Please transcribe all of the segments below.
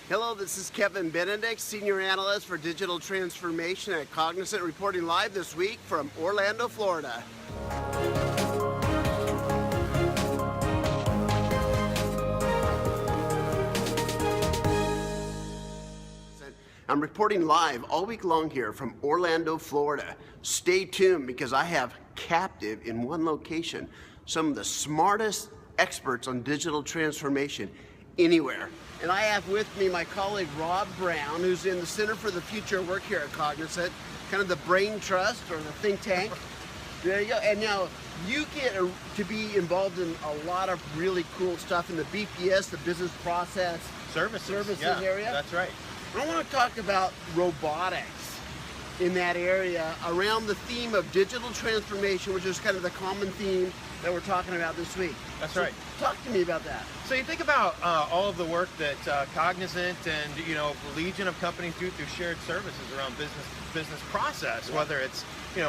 Hello, this is Kevin Benedict, Senior Analyst for Digital Transformation at Cognizant, reporting live this week from Orlando, Florida. I'm reporting live all week long here from Orlando, Florida. Stay tuned because I have captive in one location some of the smartest experts on digital transformation anywhere. And I have with me my colleague Rob Brown, who's in the Center for the Future of Work here at Cognizant, kind of the brain trust or the think tank. There you go. And now you get to be involved in a lot of really cool stuff in the BPS, the business process services yeah, area. That's right. I want to talk about robotics in that area around the theme of digital transformation, which is kind of the common theme that we're talking about this week. That's right. Talk to me about that. So you think about all of the work that Cognizant and the legion of companies do through shared services around business process, whether it's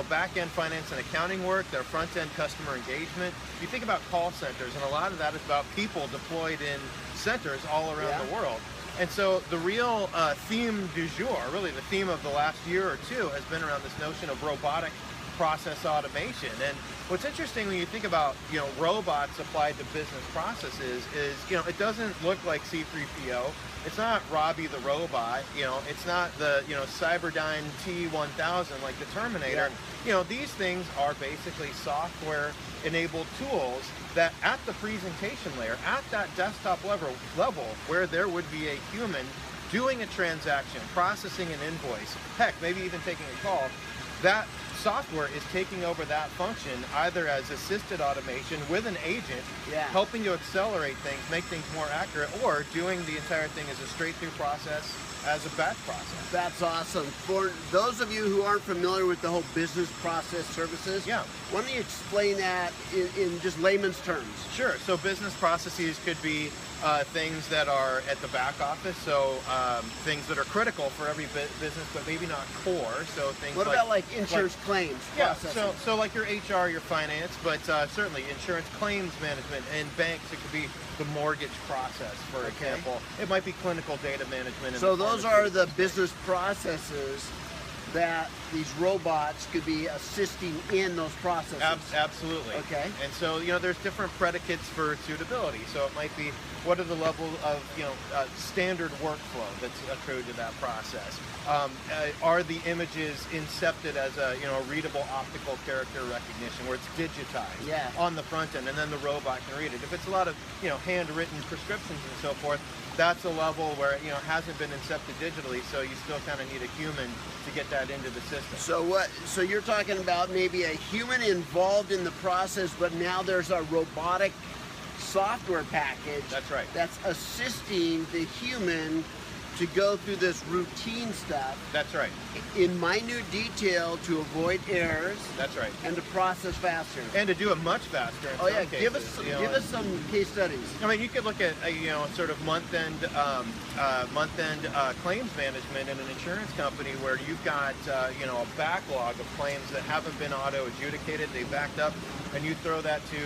back-end finance and accounting work, their front-end customer engagement. You think about call centers, and a lot of that is about people deployed in centers all around the world. And so the real theme du jour, really the theme of the last year or two, has been around this notion of robotic process automation. And what's interesting when you think about robots applied to business processes is it doesn't look like C3PO. It's not Robbie the robot. It's not the Cyberdyne T1000 like the Terminator. These things are basically software enabled tools that at the presentation layer, at that desktop level where there would be a human doing a transaction, processing an invoice, heck, maybe even taking a call, that software is taking over that function either as assisted automation with an agent, helping to accelerate things, make things more accurate, or doing the entire thing as a straight-through process, as a batch process. That's awesome. For those of you who aren't familiar with the whole business process services, why don't you explain that in just layman's terms? Sure. So business processes could be things that are at the back office, so things that are critical for every business, but maybe not core. So things what about like insurance claims processing? So like your HR, your finance, but certainly insurance claims management, and banks, it could be the mortgage process, for example. It might be clinical data management. So those are the business processes that these robots could be assisting in those processes. Absolutely. Okay. And so there's different predicates for suitability. So it might be what are the level of standard workflow that's accrued to that process. Are the images incepted as a readable optical character recognition where it's digitized on the front end, and then the robot can read it. If it's a lot of handwritten prescriptions and so forth, that's a level where it hasn't been incepted digitally, so you still kind of need a human to get that into the system. So you're talking about maybe a human involved in the process, but now there's a robotic software package that's assisting the human to go through this routine stuff. That's right. In minute detail to avoid errors. That's right. And to process faster. And to do it much faster in some cases. Give us some case studies. I mean, you could look at sort of month-end claims management in an insurance company where you've got a backlog of claims that haven't been auto-adjudicated, they backed up, and you throw that to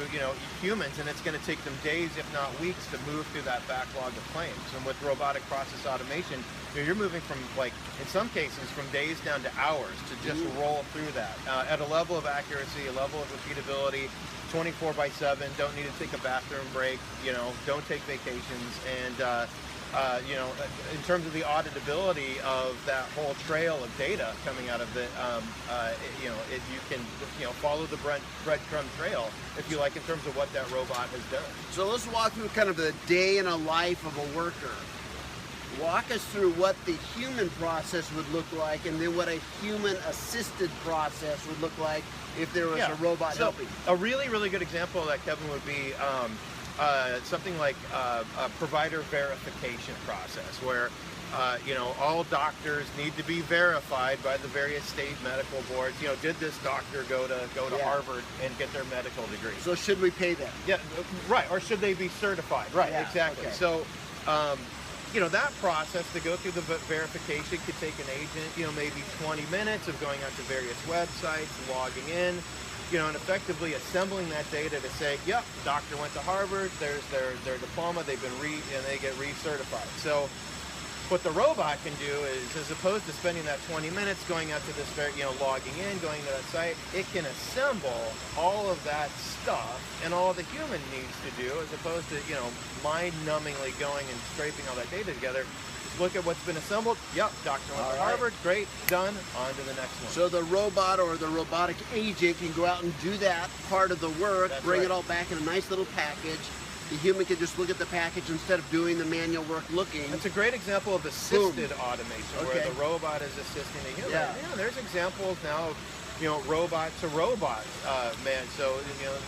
humans, and it's going to take them days, if not weeks, to move through that backlog of claims. And with robotic process automation, you're moving from, in some cases, from days down to hours to just roll through that at a level of accuracy, a level of repeatability, 24/7. Don't need to take a bathroom break. Don't take vacations, and in terms of the auditability of that whole trail of data coming out of the, you can follow the breadcrumb trail, if you like, in terms of what that robot has done. So let's walk through kind of the day in a life of a worker. Walk us through what the human process would look like, and then what a human-assisted process would look like if there was a robot helping. A really, really good example of that, Kevin, would be something like a provider verification process, where all doctors need to be verified by the various state medical boards. Did this doctor go to Harvard and get their medical degree? So should we pay them? Yeah, right. Or should they be certified? Right. Exactly. Okay. So. That process to go through the verification could take an agent, maybe 20 minutes of going out to various websites, logging in, and effectively assembling that data to say, yep, doctor went to Harvard, there's their diploma, they get recertified. So What the robot can do is, as opposed to spending that 20 minutes going out to this, logging in, going to that site, it can assemble all of that stuff and all the human needs to do, as opposed to, mind-numbingly going and scraping all that data together. Just look at what's been assembled. Yep, Dr. went to Harvard. Great, done. On to the next one. So the robot or the robotic agent can go out and do that part of the work, bring it all back in a nice little package. The human can just look at the package instead of doing the manual work looking. That's a great example of assisted automation, where the robot is assisting the human. Yeah. There's examples now of, robot to robot, man. So,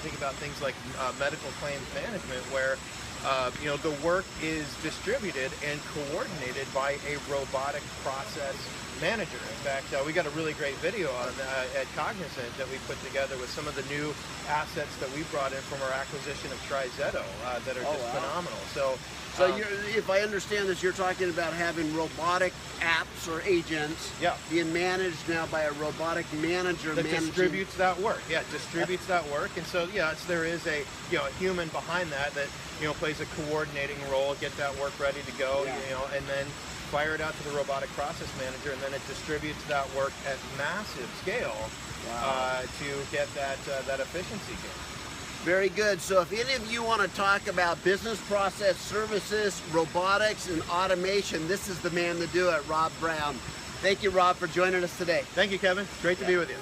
think about things like medical claims management, where, the work is distributed and coordinated by a robotic process manager. In fact, we got a really great video on at Cognizant that we put together with some of the new assets that we brought in from our acquisition of TriZetto that are just phenomenal. So if I understand this, you're talking about having robotic apps or agents being managed now by a robotic manager that distributes that work. Yeah, distributes that work. And so, there is a human behind that plays a coordinating role, get that work ready to go, and then fire it out to the robotic process manager, and then it distributes that work at massive scale to get that efficiency gain. Very good. So if any of you want to talk about business process services, robotics, and automation, this is the man to do it, Rob Brown. Thank you, Rob, for joining us today. Thank you, Kevin. Great to be with you.